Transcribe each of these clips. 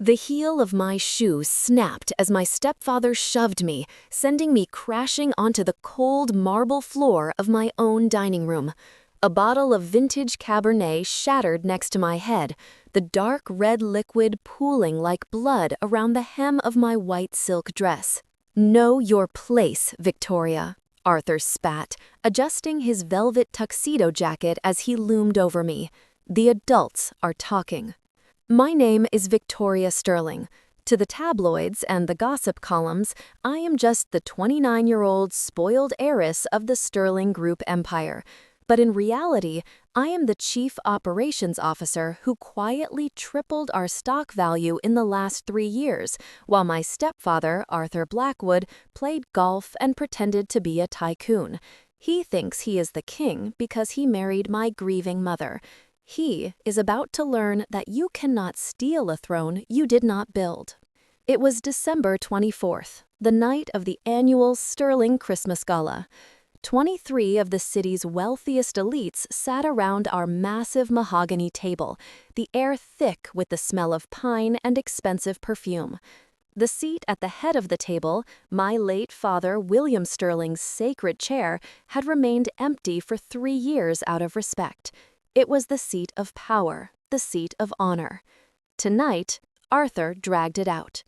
The heel of my shoe snapped as my stepfather shoved me, sending me crashing onto the cold marble floor of my own dining room. A bottle of vintage Cabernet shattered next to my head, the dark red liquid pooling like blood around the hem of my white silk dress. "Know your place, Victoria," Arthur spat, adjusting his velvet tuxedo jacket as he loomed over me. "The adults are talking." My name is Victoria Sterling. To the tabloids and the gossip columns, I am just the 29-year-old spoiled heiress of the Sterling Group empire. But in reality, I am the chief operations officer who quietly tripled our stock value in the last 3 years, while my stepfather, Arthur Blackwood, played golf and pretended to be a tycoon. He thinks he is the king because he married my grieving mother. He is about to learn that you cannot steal a throne you did not build. It was December 24th, the night of the annual Sterling Christmas Gala. 23 of the city's wealthiest elites sat around our massive mahogany table, the air thick with the smell of pine and expensive perfume. The seat at the head of the table, my late father William Sterling's sacred chair, had remained empty for 3 years out of respect. It was the seat of power, the seat of honor. Tonight, Arthur dragged it out.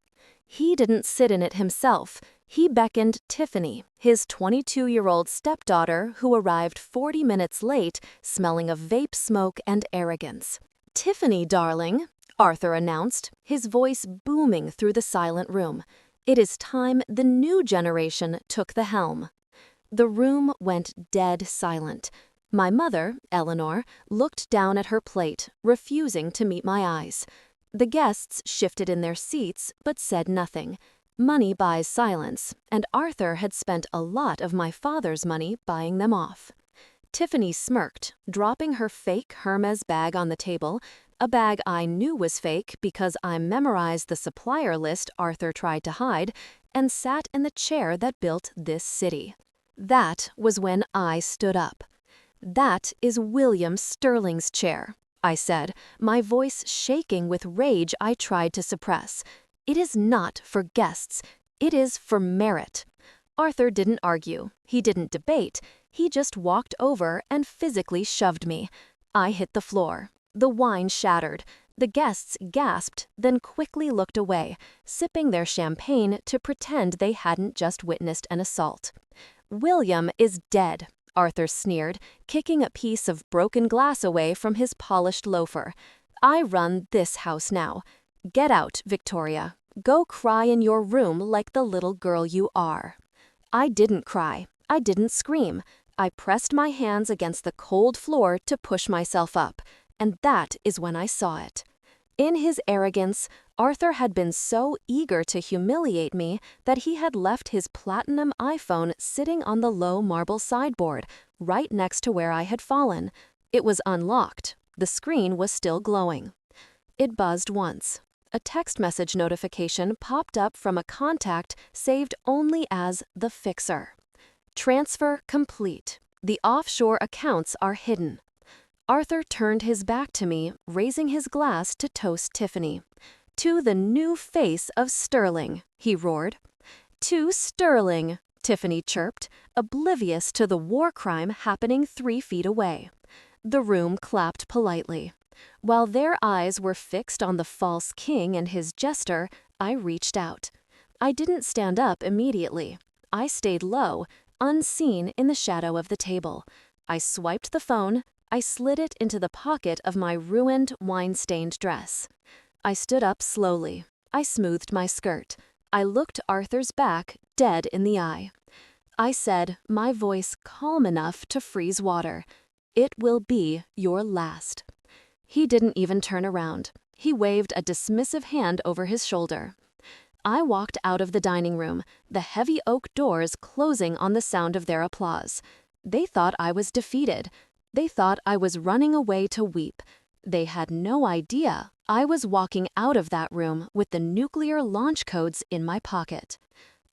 He didn't sit in it himself. He beckoned Tiffany, his 22-year-old stepdaughter who arrived 40 minutes late, smelling of vape smoke and arrogance. "Tiffany, darling," Arthur announced, his voice booming through the silent room. "It is time the new generation took the helm." The room went dead silent. My mother, Eleanor, looked down at her plate, refusing to meet my eyes. The guests shifted in their seats, but said nothing. Money buys silence, and Arthur had spent a lot of my father's money buying them off. Tiffany smirked, dropping her fake Hermes bag on the table, a bag I knew was fake because I memorized the supplier list Arthur tried to hide, and sat in the chair that built this city. That was when I stood up. "That is William Sterling's chair," I said, my voice shaking with rage I tried to suppress. "It is not for guests. It is for merit." Arthur didn't argue. He didn't debate. He just walked over and physically shoved me. I hit the floor. The wine shattered. The guests gasped, then quickly looked away, sipping their champagne to pretend they hadn't just witnessed an assault. "William is dead," Arthur sneered, kicking a piece of broken glass away from his polished loafer. "I run this house now. Get out, Victoria. Go cry in your room like the little girl you are." I didn't cry. I didn't scream. I pressed my hands against the cold floor to push myself up, and that is when I saw it. In his arrogance, Arthur had been so eager to humiliate me that he had left his platinum iPhone sitting on the low marble sideboard, right next to where I had fallen. It was unlocked. The screen was still glowing. It buzzed once. A text message notification popped up from a contact saved only as the fixer. "Transfer complete. The offshore accounts are hidden." Arthur turned his back to me, raising his glass to toast Tiffany. "To the new face of Sterling," he roared. "To Sterling," Tiffany chirped, oblivious to the war crime happening 3 feet away. The room clapped politely. While their eyes were fixed on the false king and his jester, I reached out. I didn't stand up immediately. I stayed low, unseen in the shadow of the table. I swiped the phone. I slid it into the pocket of my ruined, wine-stained dress. I stood up slowly. I smoothed my skirt. I looked Arthur's back dead in the eye. I said, my voice calm enough to freeze water, "It will be your last." He didn't even turn around. He waved a dismissive hand over his shoulder. I walked out of the dining room, the heavy oak doors closing on the sound of their applause. They thought I was defeated. They thought I was running away to weep. They had no idea I was walking out of that room with the nuclear launch codes in my pocket.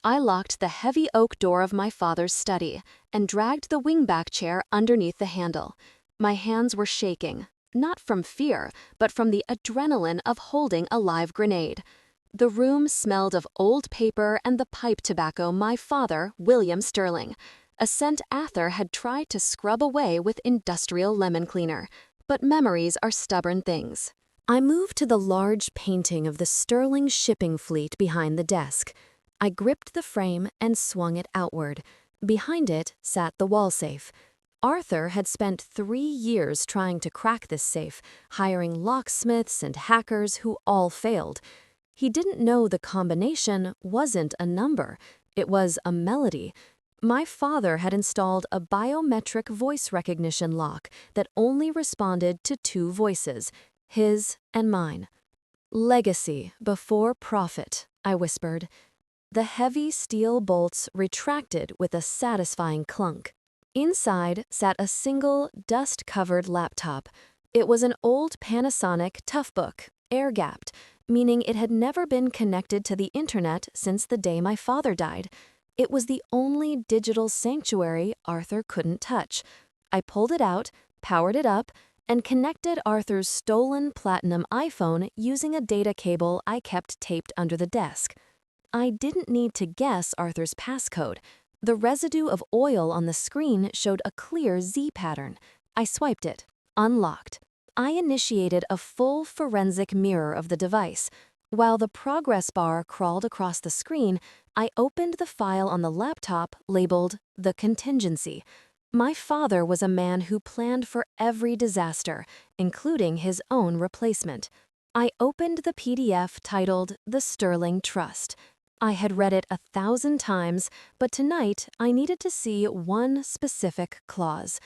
I locked the heavy oak door of my father's study and dragged the wingback chair underneath the handle. My hands were shaking. Not from fear, but from the adrenaline of holding a live grenade. The room smelled of old paper and the pipe tobacco my father, William Sterling, a scent Arthur had tried to scrub away with industrial lemon cleaner. But memories are stubborn things. I moved to the large painting of the Sterling shipping fleet behind the desk. I gripped the frame and swung it outward. Behind it sat the wall safe. Arthur had spent 3 years trying to crack this safe, hiring locksmiths and hackers who all failed. He didn't know the combination wasn't a number, it was a melody. My father had installed a biometric voice recognition lock that only responded to 2 voices, his and mine. "Legacy before profit," I whispered. The heavy steel bolts retracted with a satisfying clunk. Inside sat a single, dust-covered laptop. It was an old Panasonic Toughbook, air-gapped, meaning it had never been connected to the internet since the day my father died. It was the only digital sanctuary Arthur couldn't touch. I pulled it out, powered it up, and connected Arthur's stolen platinum iPhone using a data cable I kept taped under the desk. I didn't need to guess Arthur's passcode. The residue of oil on the screen showed a clear Z pattern. I swiped it. Unlocked. I initiated a full forensic mirror of the device. While the progress bar crawled across the screen, I opened the file on the laptop labeled "The Contingency." My father was a man who planned for every disaster, including his own replacement. I opened the PDF titled "The Sterling Trust." I had read it 1,000 times, but tonight I needed to see one specific clause.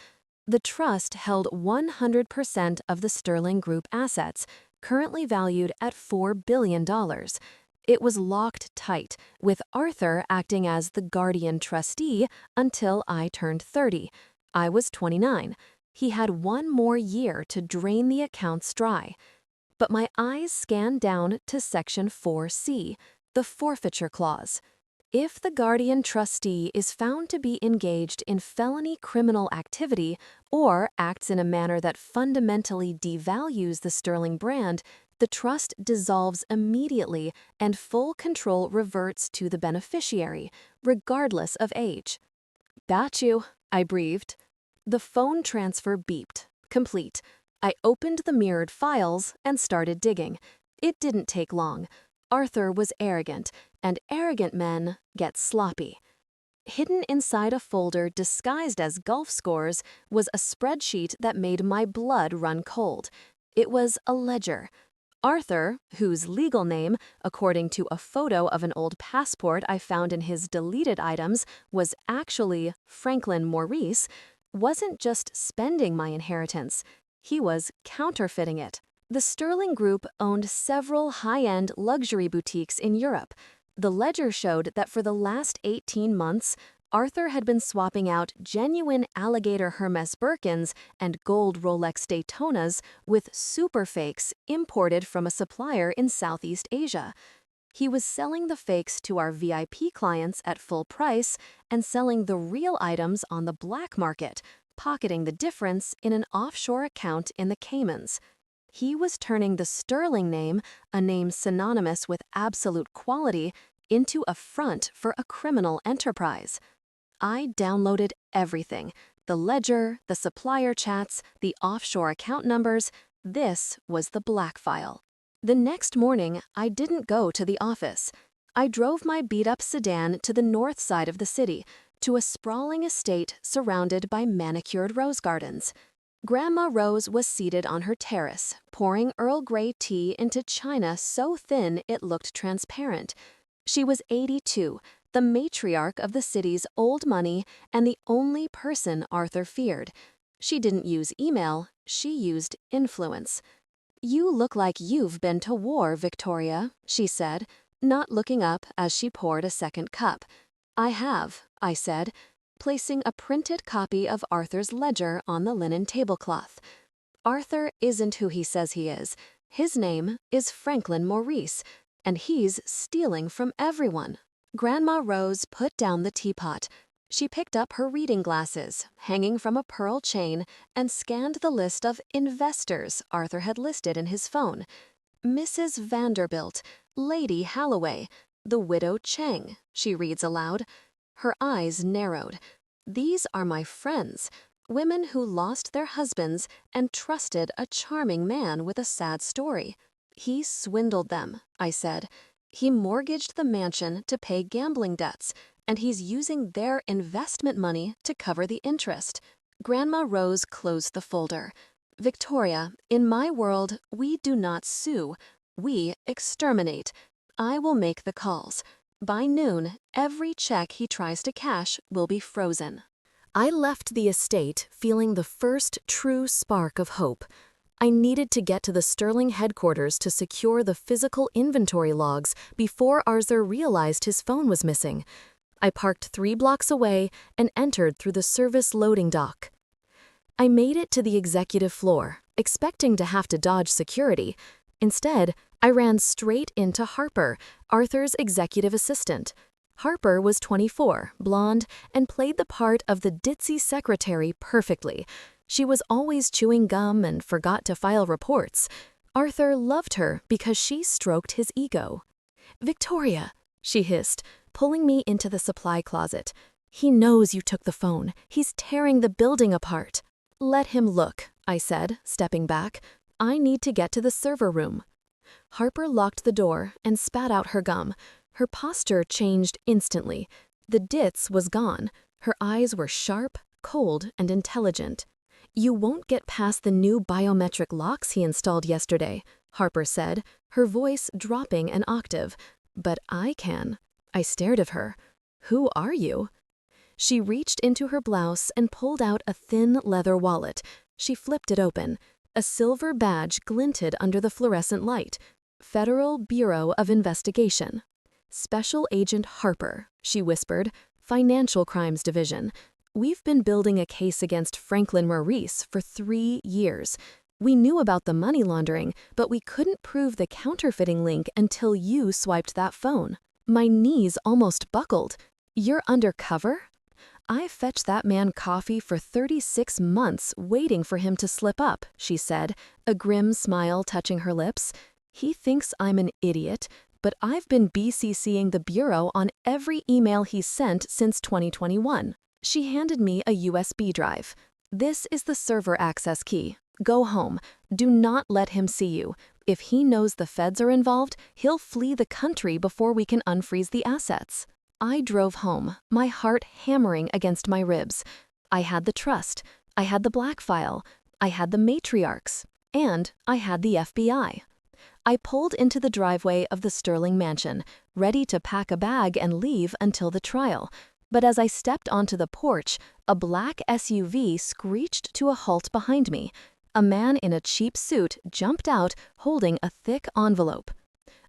The trust held 100% of the Sterling Group assets, currently valued at $4 billion. It was locked tight, with Arthur acting as the guardian trustee until I turned 30. I was 29. He had 1 more year to drain the accounts dry. But my eyes scanned down to Section 4C, the forfeiture clause. If the guardian trustee is found to be engaged in felony criminal activity or acts in a manner that fundamentally devalues the Sterling brand, the trust dissolves immediately and full control reverts to the beneficiary, regardless of age. "Got you," I breathed. The phone transfer beeped. Complete. I opened the mirrored files and started digging. It didn't take long. Arthur was arrogant, and arrogant men get sloppy. Hidden inside a folder disguised as golf scores was a spreadsheet that made my blood run cold. It was a ledger. Arthur, whose legal name, according to a photo of an old passport I found in his deleted items, was actually Franklin Maurice, wasn't just spending my inheritance. He was counterfeiting it. The Sterling Group owned several high-end luxury boutiques in Europe. The ledger showed that for the last 18 months, Arthur had been swapping out genuine alligator Hermes Birkins and gold Rolex Daytonas with super fakes imported from a supplier in Southeast Asia. He was selling the fakes to our VIP clients at full price and selling the real items on the black market, pocketing the difference in an offshore account in the Caymans. He was turning the Sterling name, a name synonymous with absolute quality, into a front for a criminal enterprise. I downloaded everything: the ledger, the supplier chats, the offshore account numbers. This was the black file. The next morning, I didn't go to the office. I drove my beat-up sedan to the north side of the city, to a sprawling estate surrounded by manicured rose gardens. Grandma Rose was seated on her terrace, pouring Earl Grey tea into china so thin it looked transparent. She was 82, the matriarch of the city's old money and the only person Arthur feared. She didn't use email, she used influence. "You look like you've been to war, Victoria," she said, not looking up as she poured a second cup. "I have," I said, placing a printed copy of Arthur's ledger on the linen tablecloth. "Arthur isn't who he says he is. His name is Franklin Maurice, and he's stealing from everyone." Grandma Rose put down the teapot. She picked up her reading glasses, hanging from a pearl chain, and scanned the list of investors Arthur had listed in his phone. Mrs. Vanderbilt, Lady Halloway, the widow Cheng, she reads aloud. Her eyes narrowed. These are my friends, women who lost their husbands and trusted a charming man with a sad story. He swindled them, I said. He mortgaged the mansion to pay gambling debts, and he's using their investment money to cover the interest. Grandma Rose closed the folder. Victoria, in my world, we do not sue. We exterminate. I will make the calls. By noon, every check he tries to cash will be frozen. I left the estate feeling the first true spark of hope. I needed to get to the Sterling headquarters to secure the physical inventory logs before Arthur realized his phone was missing. I parked 3 blocks away and entered through the service loading dock. I made it to the executive floor, expecting to have to dodge security. Instead, I ran straight into Harper, Arthur's executive assistant. Harper was 24, blonde, and played the part of the ditzy secretary perfectly. She was always chewing gum and forgot to file reports. Arthur loved her because she stroked his ego. "Victoria," she hissed, pulling me into the supply closet. "He knows you took the phone. He's tearing the building apart." "Let him look," I said, stepping back. "I need to get to the server room." Harper locked the door and spat out her gum. Her posture changed instantly. The ditz was gone. Her eyes were sharp, cold, and intelligent. "You won't get past the new biometric locks he installed yesterday," Harper said, her voice dropping an octave. "But I can." I stared at her. "Who are you?" She reached into her blouse and pulled out a thin leather wallet. She flipped it open. A silver badge glinted under the fluorescent light. Federal Bureau of Investigation. "Special Agent Harper," she whispered. "Financial Crimes Division. We've been building a case against Franklin Maurice for 3 years. We knew about the money laundering, but we couldn't prove the counterfeiting link until you swiped that phone." My knees almost buckled. "You're undercover?" "I fetched that man coffee for 36 months waiting for him to slip up," she said, a grim smile touching her lips. "He thinks I'm an idiot, but I've been BCCing the Bureau on every email he's sent since 2021. She handed me a USB drive. "This is the server access key. Go home. Do not let him see you. If he knows the feds are involved, he'll flee the country before we can unfreeze the assets." I drove home, my heart hammering against my ribs. I had the trust. I had the black file. I had the matriarchs. And I had the FBI. I pulled into the driveway of the Sterling mansion, ready to pack a bag and leave until the trial. But as I stepped onto the porch, a black SUV screeched to a halt behind me. A man in a cheap suit jumped out, holding a thick envelope.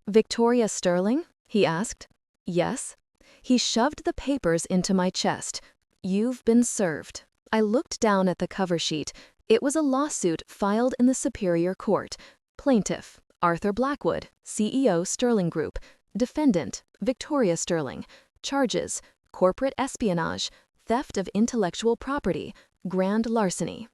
"Victoria Sterling?" he asked. "Yes." He shoved the papers into my chest. "You've been served." I looked down at the cover sheet. It was a lawsuit filed in the Superior Court. Plaintiff, Arthur Blackwood, CEO Sterling Group. Defendant, Victoria Sterling. Charges, corporate espionage, theft of intellectual property, grand larceny.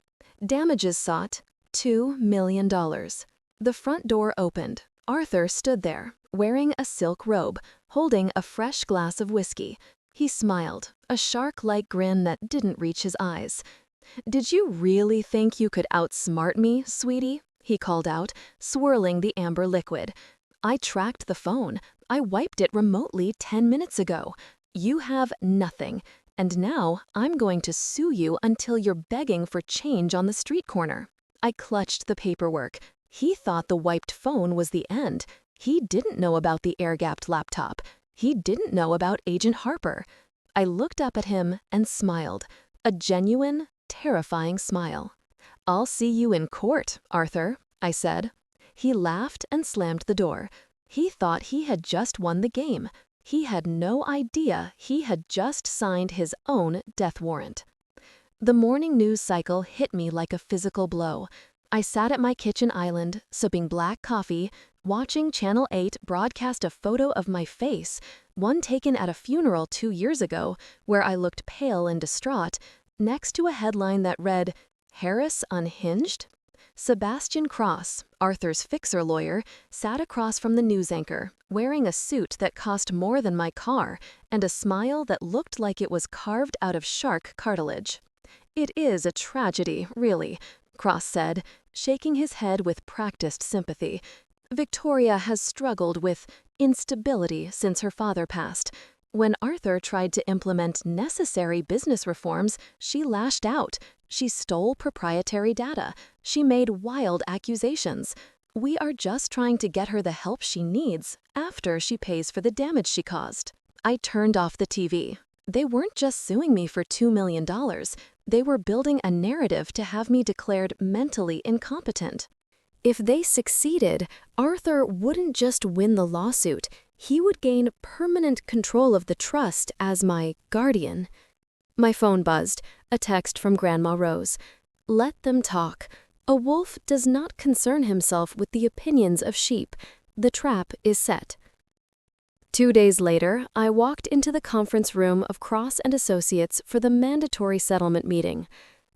Damages sought, $2 million. The front door opened. Arthur stood there, wearing a silk robe, holding a fresh glass of whiskey. He smiled, a shark-like grin that didn't reach his eyes. "Did you really think you could outsmart me, sweetie?" he called out, swirling the amber liquid. "I tracked the phone. I wiped it remotely 10 minutes ago. You have nothing, and now I'm going to sue you until you're begging for change on the street corner." I clutched the paperwork. He thought the wiped phone was the end. He didn't know about the air-gapped laptop. He didn't know about Agent Harper. I looked up at him and smiled, a genuine, terrifying smile. "I'll see you in court, Arthur," I said. He laughed and slammed the door. He thought he had just won the game. He had no idea he had just signed his own death warrant. The morning news cycle hit me like a physical blow. I sat at my kitchen island, sipping black coffee, watching Channel 8 broadcast a photo of my face, one taken at a funeral 2 years ago, where I looked pale and distraught, next to a headline that read, "Heiress Unhinged?" Sebastian Cross, Arthur's fixer lawyer, sat across from the news anchor, wearing a suit that cost more than my car and a smile that looked like it was carved out of shark cartilage. "It is a tragedy, really," Cross said, shaking his head with practiced sympathy. "Victoria has struggled with instability since her father passed. When Arthur tried to implement necessary business reforms, she lashed out. She stole proprietary data. She made wild accusations. We are just trying to get her the help she needs after she pays for the damage she caused." I turned off the TV. They weren't just suing me for $2 million. They were building a narrative to have me declared mentally incompetent. If they succeeded, Arthur wouldn't just win the lawsuit. He would gain permanent control of the trust as my guardian. My phone buzzed, a text from Grandma Rose. "Let them talk. A wolf does not concern himself with the opinions of sheep. The trap is set." 2 days later, I walked into the conference room of Cross and Associates for the mandatory settlement meeting.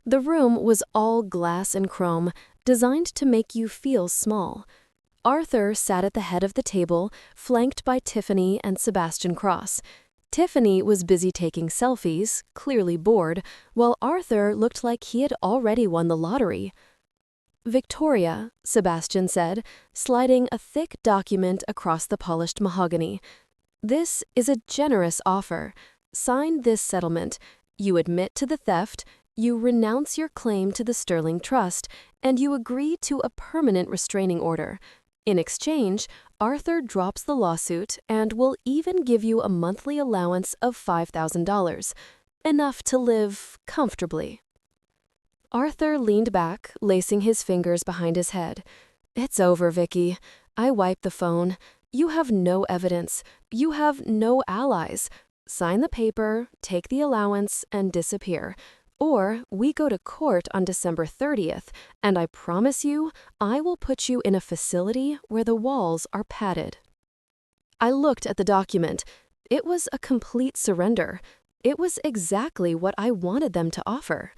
The room was all glass and chrome, designed to make you feel small. Arthur sat at the head of the table, flanked by Tiffany and Sebastian Cross. Tiffany was busy taking selfies, clearly bored, while Arthur looked like he had already won the lottery. "Victoria," Sebastian said, sliding a thick document across the polished mahogany. "This is a generous offer. Sign this settlement. You admit to the theft, you renounce your claim to the Sterling Trust, and you agree to a permanent restraining order. In exchange, Arthur drops the lawsuit and will even give you a monthly allowance of $5,000, enough to live comfortably." Arthur leaned back, lacing his fingers behind his head. "It's over, Vicky." I wiped the phone. "You have no evidence. You have no allies. Sign the paper, take the allowance, and disappear. Or we go to court on December 30th, and I promise you, I will put you in a facility where the walls are padded." I looked at the document. It was a complete surrender. It was exactly what I wanted them to offer.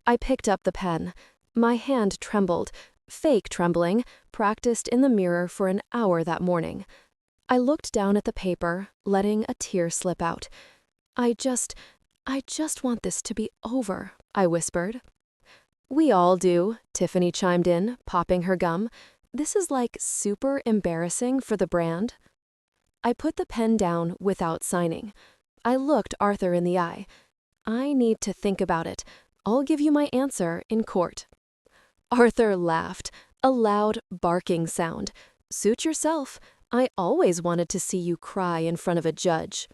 I picked up the pen. My hand trembled, fake trembling, practiced in the mirror for an hour that morning. I looked down at the paper, letting a tear slip out. I just want this to be over," I whispered. "We all do," Tiffany chimed in, popping her gum. "This is like super embarrassing for the brand." I put the pen down without signing. I looked Arthur in the eye. "I need to think about it. I'll give you my answer in court." Arthur laughed, a loud, barking sound. "Suit yourself. I always wanted to see you cry in front of a judge."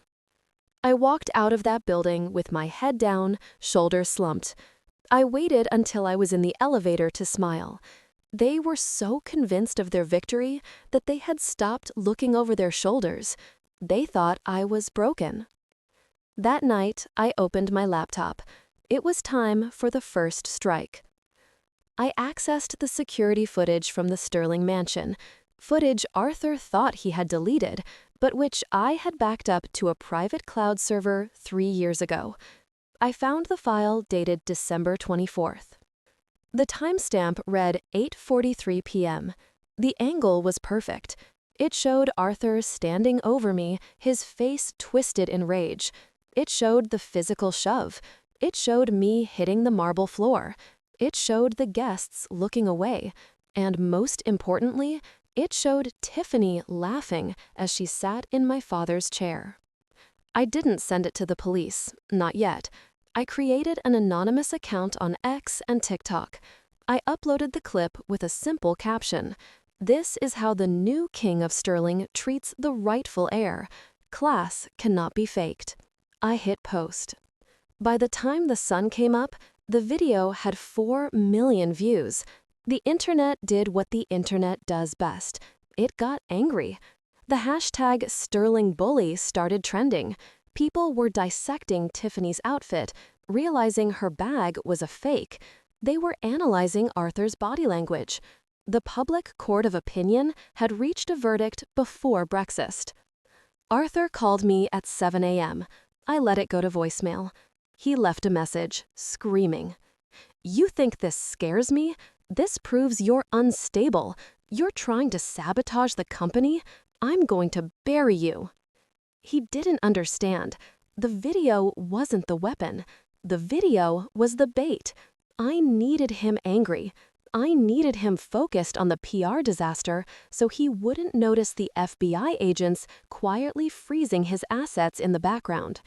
I walked out of that building with my head down, shoulders slumped. I waited until I was in the elevator to smile. They were so convinced of their victory that they had stopped looking over their shoulders. They thought I was broken. That night, I opened my laptop. It was time for the first strike. I accessed the security footage from the Sterling mansion, footage Arthur thought he had deleted, but which I had backed up to a private cloud server 3 years ago. I found the file dated December 24th. The timestamp read 8:43 p.m. The angle was perfect. It showed Arthur standing over me, his face twisted in rage. It showed the physical shove. It showed me hitting the marble floor. It showed the guests looking away. And most importantly, it showed Tiffany laughing as she sat in my father's chair. I didn't send it to the police, not yet. I created an anonymous account on X and TikTok. I uploaded the clip with a simple caption. "This is how the new king of Sterling treats the rightful heir. Class cannot be faked." I hit post. By the time the sun came up, the video had 4 million views. The internet did what the internet does best. It got angry. The hashtag #SterlingBully started trending. People were dissecting Tiffany's outfit, realizing her bag was a fake. They were analyzing Arthur's body language. The public court of opinion had reached a verdict before Brexit. Arthur called me at 7 a.m. I let it go to voicemail. He left a message, screaming, "You think this scares me? This proves you're unstable. You're trying to sabotage the company? I'm going to bury you." He didn't understand. The video wasn't the weapon. The video was the bait. I needed him angry. I needed him focused on the PR disaster so he wouldn't notice the FBI agents quietly freezing his assets in the background.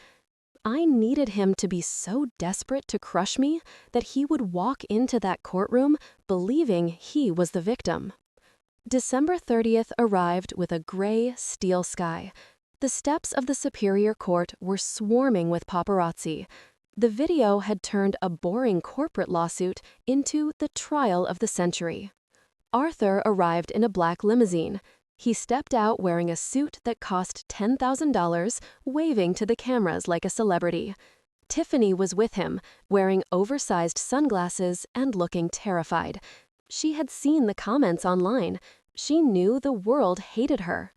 I needed him to be so desperate to crush me that he would walk into that courtroom believing he was the victim. December 30th arrived with a gray, steel sky. The steps of the Superior Court were swarming with paparazzi. The video had turned a boring corporate lawsuit into the trial of the century. Arthur arrived in a black limousine. He stepped out wearing a suit that cost $10,000, waving to the cameras like a celebrity. Tiffany was with him, wearing oversized sunglasses and looking terrified. She had seen the comments online. She knew the world hated her.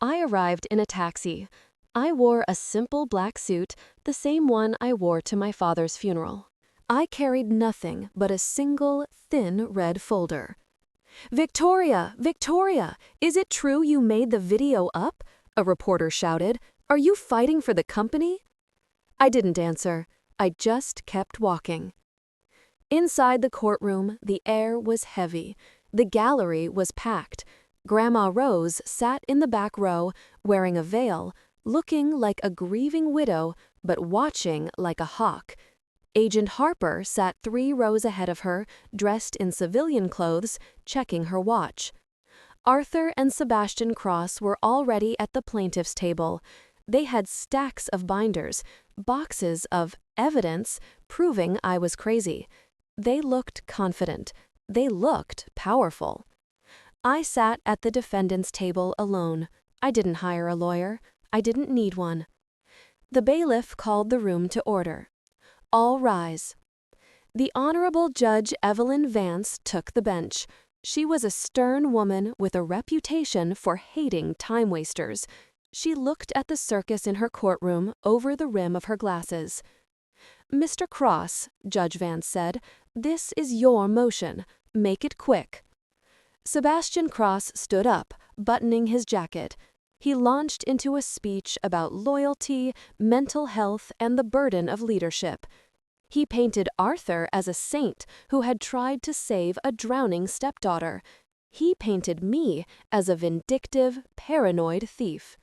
I arrived in a taxi. I wore a simple black suit, the same one I wore to my father's funeral. I carried nothing but a single, thin red folder. "Victoria! Victoria! Is it true you made the video up?" a reporter shouted. "Are you fighting for the company?" I didn't answer. I just kept walking. Inside the courtroom, the air was heavy. The gallery was packed. Grandma Rose sat in the back row, wearing a veil, looking like a grieving widow, but watching like a hawk. Agent Harper sat 3 rows ahead of her, dressed in civilian clothes, checking her watch. Arthur and Sebastian Cross were already at the plaintiff's table. They had stacks of binders, boxes of evidence proving I was crazy. They looked confident. They looked powerful. I sat at the defendant's table alone. I didn't hire a lawyer. I didn't need one. The bailiff called the room to order. "All rise." The Honorable Judge Evelyn Vance took the bench. She was a stern woman with a reputation for hating time-wasters. She looked at the circus in her courtroom over the rim of her glasses. "Mr. Cross," Judge Vance said, "this is your motion. Make it quick." Sebastian Cross stood up, buttoning his jacket. He launched into a speech about loyalty, mental health, and the burden of leadership. He painted Arthur as a saint who had tried to save a drowning stepdaughter. He painted me as a vindictive, paranoid thief.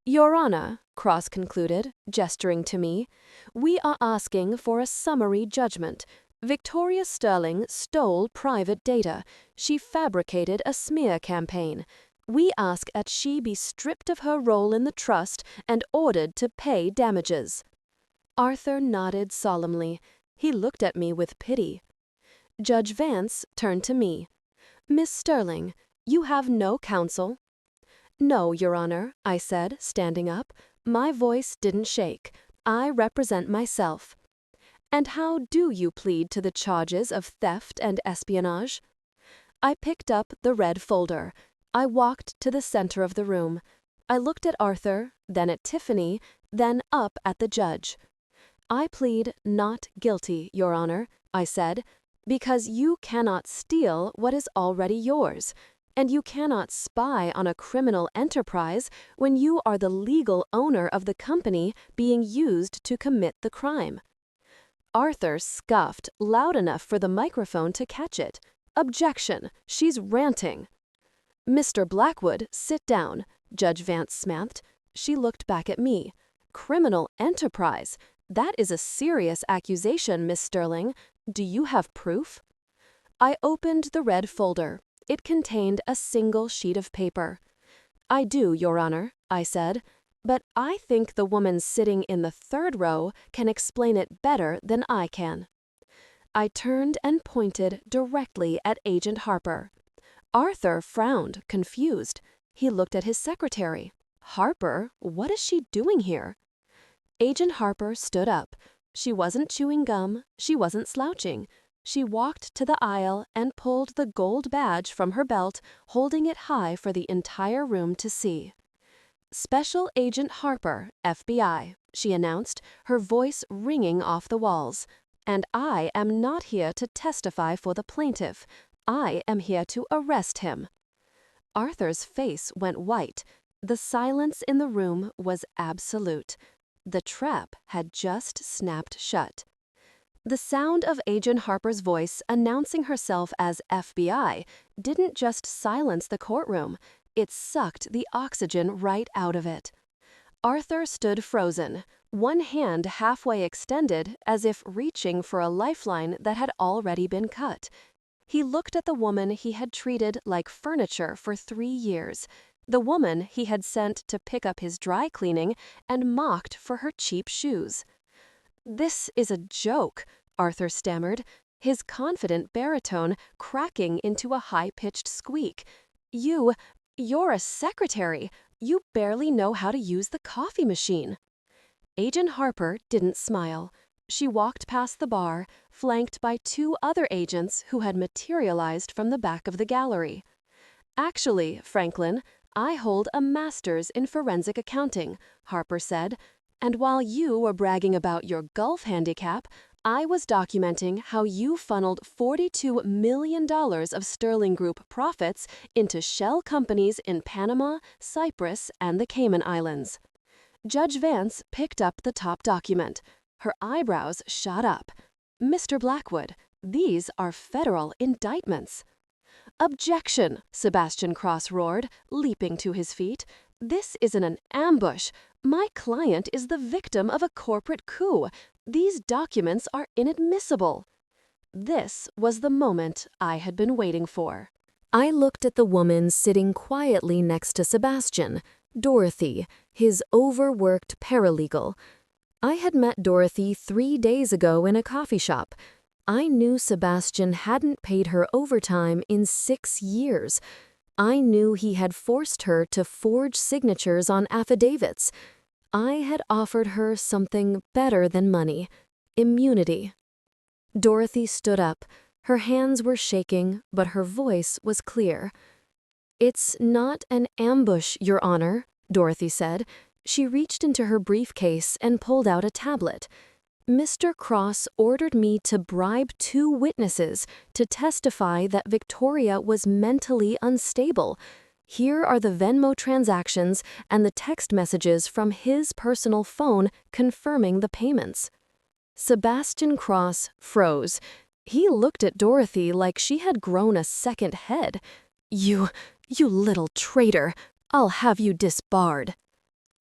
"Your Honor," Cross concluded, gesturing to me, "we are asking for a summary judgment. Victoria Sterling stole private data. She fabricated a smear campaign. We ask that she be stripped of her role in the trust and ordered to pay damages." Arthur nodded solemnly. He looked at me with pity. Judge Vance turned to me. "Miss Sterling, you have no counsel?" "No, Your Honor," I said, standing up. My voice didn't shake. "I represent myself." "And how do you plead to the charges of theft and espionage?" I picked up the red folder. I walked to the center of the room. I looked at Arthur, then at Tiffany, then up at the judge. "I plead not guilty, Your Honor," I said, "because you cannot steal what is already yours, and you cannot spy on a criminal enterprise when you are the legal owner of the company being used to commit the crime." Arthur scoffed loud enough for the microphone to catch it. "Objection! She's ranting." "Mr. Blackwood, sit down," Judge Vance snapped. She looked back at me. "Criminal enterprise? That is a serious accusation, Miss Sterling. Do you have proof?" I opened the red folder. It contained a single sheet of paper. "I do, Your Honor," I said, "but I think the woman sitting in the 3rd row can explain it better than I can." I turned and pointed directly at Agent Harper. Arthur frowned, confused. He looked at his secretary. "Harper, what is she doing here?" Agent Harper stood up. She wasn't chewing gum. She wasn't slouching. She walked to the aisle and pulled the gold badge from her belt, holding it high for the entire room to see. Special Agent Harper, FBI, she announced, her voice ringing off the walls. And I am not here to testify for the plaintiff. I am here to arrest him. Arthur's face went white. The silence in the room was absolute. The trap had just snapped shut. The sound of Agent Harper's voice announcing herself as FBI didn't just silence the courtroom, it sucked the oxygen right out of it. Arthur stood frozen, one hand halfway extended as if reaching for a lifeline that had already been cut. He looked at the woman he had treated like furniture for 3 years, the woman he had sent to pick up his dry cleaning and mocked for her cheap shoes. "This is a joke," Arthur stammered, his confident baritone cracking into a high-pitched squeak. You're a secretary. You barely know how to use the coffee machine." Agent Harper didn't smile. She walked past the bar, flanked by 2 other agents who had materialized from the back of the gallery. "Actually, Franklin, I hold a master's in forensic accounting," Harper said. "And while you were bragging about your golf handicap, I was documenting how you funneled $42 million of Sterling Group profits into shell companies in Panama, Cyprus, and the Cayman Islands." Judge Vance picked up the top document. Her eyebrows shot up. "Mr. Blackwood, these are federal indictments." "Objection!" Sebastian Cross roared, leaping to his feet. "This isn't an ambush. My client is the victim of a corporate coup. These documents are inadmissible." This was the moment I had been waiting for. I looked at the woman sitting quietly next to Sebastian, Dorothy, his overworked paralegal. I had met Dorothy 3 days ago in a coffee shop. I knew Sebastian hadn't paid her overtime in 6 years. I knew he had forced her to forge signatures on affidavits. I had offered her something better than money: immunity. Dorothy stood up. Her hands were shaking, but her voice was clear. "It's not an ambush, Your Honor," Dorothy said. She reached into her briefcase and pulled out a tablet. "Mr. Cross ordered me to bribe 2 witnesses to testify that Victoria was mentally unstable. Here are the Venmo transactions and the text messages from his personal phone confirming the payments." Sebastian Cross froze. He looked at Dorothy like she had grown a second head. You little traitor. I'll have you disbarred."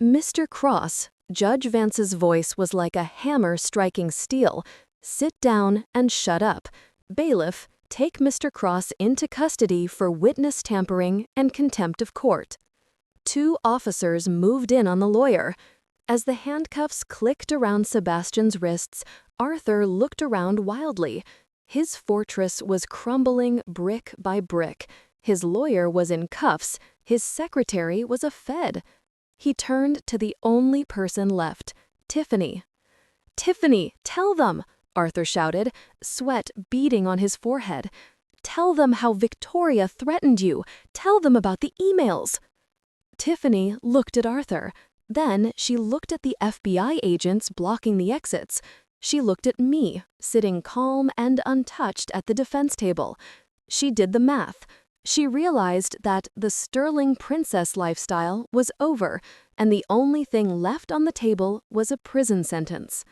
"Mr. Cross," Judge Vance's voice was like a hammer striking steel. "Sit down and shut up. Bailiff, take Mr. Cross into custody for witness tampering and contempt of court." 2 officers moved in on the lawyer. As the handcuffs clicked around Sebastian's wrists, Arthur looked around wildly. His fortress was crumbling brick by brick. His lawyer was in cuffs. His secretary was a Fed. He turned to the only person left, Tiffany. "Tiffany, tell them!" Arthur shouted, sweat beading on his forehead. "Tell them how Victoria threatened you. Tell them about the emails." Tiffany looked at Arthur. Then she looked at the FBI agents blocking the exits. She looked at me, sitting calm and untouched at the defense table. She did the math. She realized that the Sterling Princess lifestyle was over, and the only thing left on the table was a prison sentence.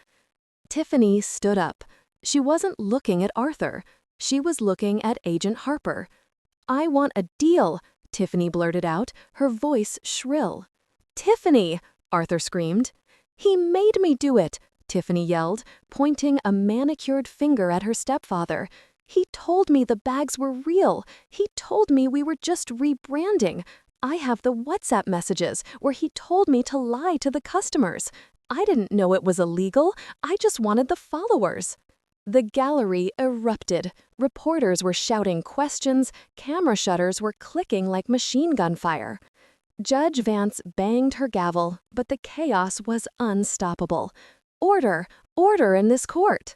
Tiffany stood up. She wasn't looking at Arthur. She was looking at Agent Harper. "I want a deal," Tiffany blurted out, her voice shrill. "Tiffany!" Arthur screamed. "He made me do it," Tiffany yelled, pointing a manicured finger at her stepfather. "He told me the bags were real. He told me we were just rebranding. I have the WhatsApp messages where he told me to lie to the customers. I didn't know it was illegal. I just wanted the followers." The gallery erupted. Reporters were shouting questions. Camera shutters were clicking like machine gun fire. Judge Vance banged her gavel, but the chaos was unstoppable. "Order! Order in this court!"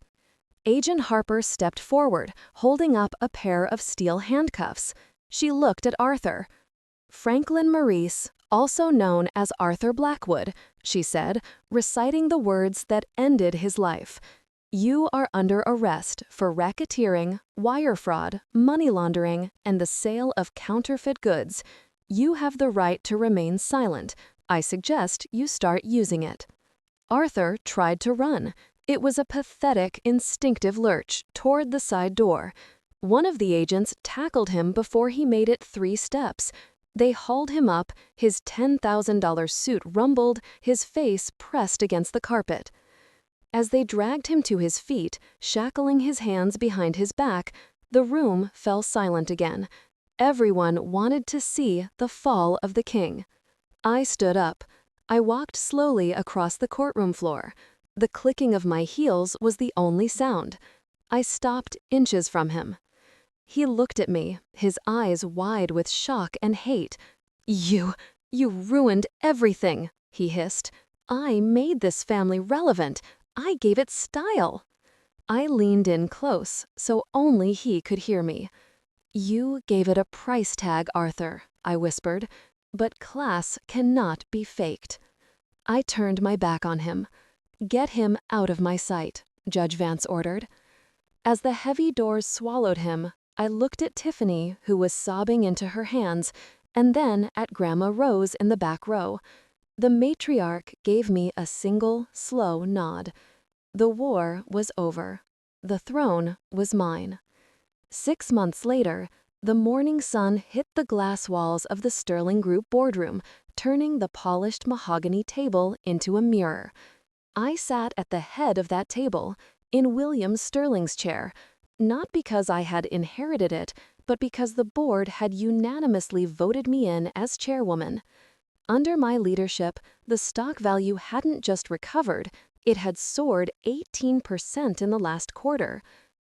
Agent Harper stepped forward, holding up a pair of steel handcuffs. She looked at Arthur. Franklin Maurice, also known as Arthur Blackwood, she said, reciting the words that ended his life. You are under arrest for racketeering, wire fraud, money laundering, and the sale of counterfeit goods. You have the right to remain silent. I suggest you start using it. Arthur tried to run. It was a pathetic, instinctive lurch toward the side door. One of the agents tackled him before he made it 3 steps. They hauled him up, his $10,000 suit rumbled, his face pressed against the carpet. As they dragged him to his feet, shackling his hands behind his back, the room fell silent again. Everyone wanted to see the fall of the king. I stood up. I walked slowly across the courtroom floor. The clicking of my heels was the only sound. I stopped inches from him. He looked at me, his eyes wide with shock and hate. You ruined everything," he hissed. "I made this family relevant. I gave it style." I leaned in close, so only he could hear me. "You gave it a price tag, Arthur," I whispered, "but class cannot be faked." I turned my back on him. "Get him out of my sight," Judge Vance ordered. As the heavy doors swallowed him, I looked at Tiffany, who was sobbing into her hands, and then at Grandma Rose in the back row. The matriarch gave me a single, slow nod. The war was over. The throne was mine. 6 months later, the morning sun hit the glass walls of the Sterling Group boardroom, turning the polished mahogany table into a mirror. I sat at the head of that table, in William Sterling's chair, not because I had inherited it, but because the board had unanimously voted me in as chairwoman. Under my leadership, the stock value hadn't just recovered, it had soared 18% in the last quarter.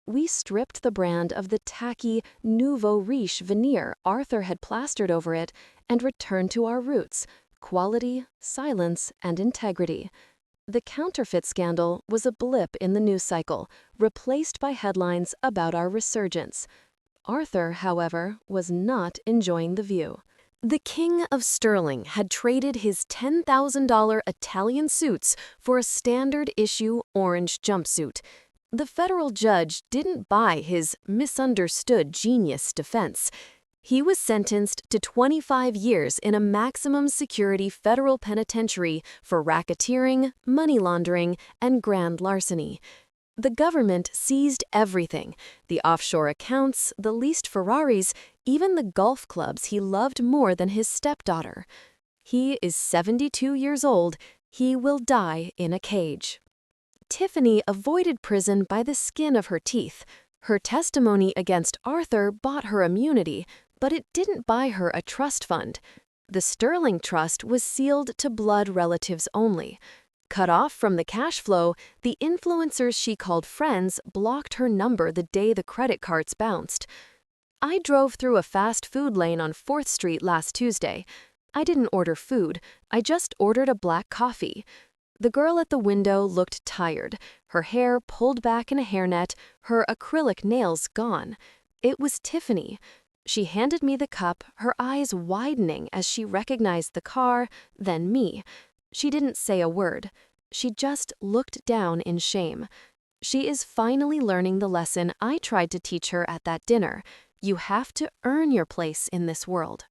We stripped the brand of the tacky, nouveau riche veneer Arthur had plastered over it and returned to our roots: quality, silence, and integrity. The counterfeit scandal was a blip in the news cycle, replaced by headlines about our resurgence. Arthur, however, was not enjoying the view. The King of Sterling had traded his $10,000 Italian suits for a standard-issue orange jumpsuit. The federal judge didn't buy his misunderstood genius defense. He was sentenced to 25 years in a maximum security federal penitentiary for racketeering, money laundering, and grand larceny. The government seized everything: the offshore accounts, the leased Ferraris, even the golf clubs he loved more than his stepdaughter. He is 72 years old. He will die in a cage. Tiffany avoided prison by the skin of her teeth. Her testimony against Arthur bought her immunity, but it didn't buy her a trust fund. The Sterling Trust was sealed to blood relatives only. Cut off from the cash flow, the influencers she called friends blocked her number the day the credit cards bounced. I drove through a fast food lane on 4th Street last Tuesday. I didn't order food, I just ordered a black coffee. The girl at the window looked tired, her hair pulled back in a hairnet, her acrylic nails gone. It was Tiffany. She handed me the cup, her eyes widening as she recognized the car, then me. She didn't say a word. She just looked down in shame. She is finally learning the lesson I tried to teach her at that dinner. You have to earn your place in this world.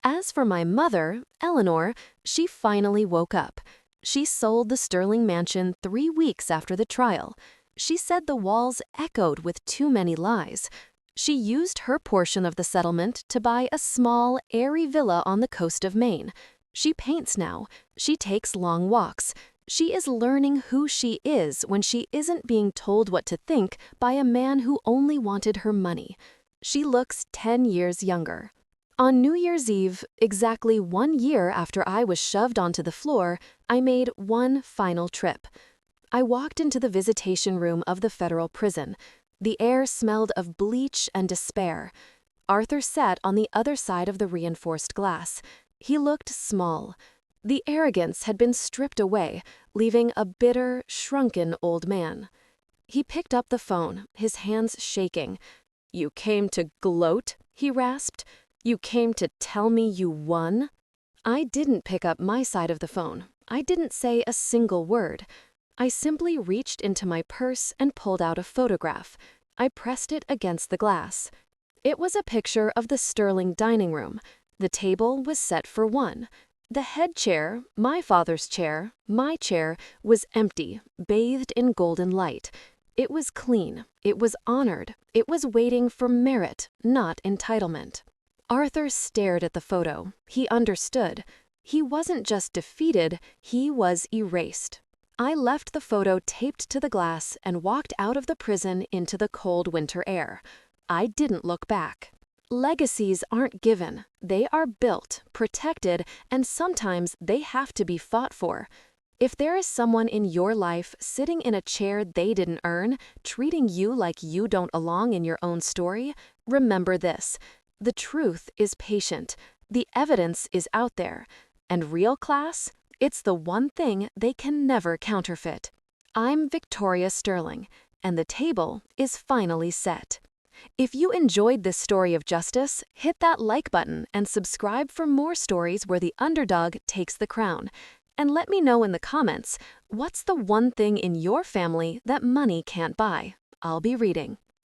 As for my mother, Eleanor, she finally woke up. She sold the Sterling mansion 3 weeks after the trial. She said the walls echoed with too many lies. She used her portion of the settlement to buy a small, airy villa on the coast of Maine. She paints now. She takes long walks. She is learning who she is when she isn't being told what to think by a man who only wanted her money. She looks 10 years younger. On New Year's Eve, exactly 1 year after I was shoved onto the floor, I made one final trip. I walked into the visitation room of the federal prison. The air smelled of bleach and despair. Arthur sat on the other side of the reinforced glass. He looked small. The arrogance had been stripped away, leaving a bitter, shrunken old man. He picked up the phone, his hands shaking. "You came to gloat?" he rasped. You came to tell me you won? I didn't pick up my side of the phone. I didn't say a single word. I simply reached into my purse and pulled out a photograph. I pressed it against the glass. It was a picture of the Sterling dining room. The table was set for one. The head chair, my father's chair, my chair, was empty, bathed in golden light. It was clean. It was honored. It was waiting for merit, not entitlement. Arthur stared at the photo. He understood. He wasn't just defeated, he was erased. I left the photo taped to the glass and walked out of the prison into the cold winter air. I didn't look back. Legacies aren't given. They are built, protected, and sometimes they have to be fought for. If there is someone in your life sitting in a chair they didn't earn, treating you like you don't belong in your own story, remember this. The truth is patient. The evidence is out there. And real class? It's the one thing they can never counterfeit. I'm Victoria Sterling, and the table is finally set. If you enjoyed this story of justice, hit that like button and subscribe for more stories where the underdog takes the crown. And let me know in the comments, what's the one thing in your family that money can't buy? I'll be reading.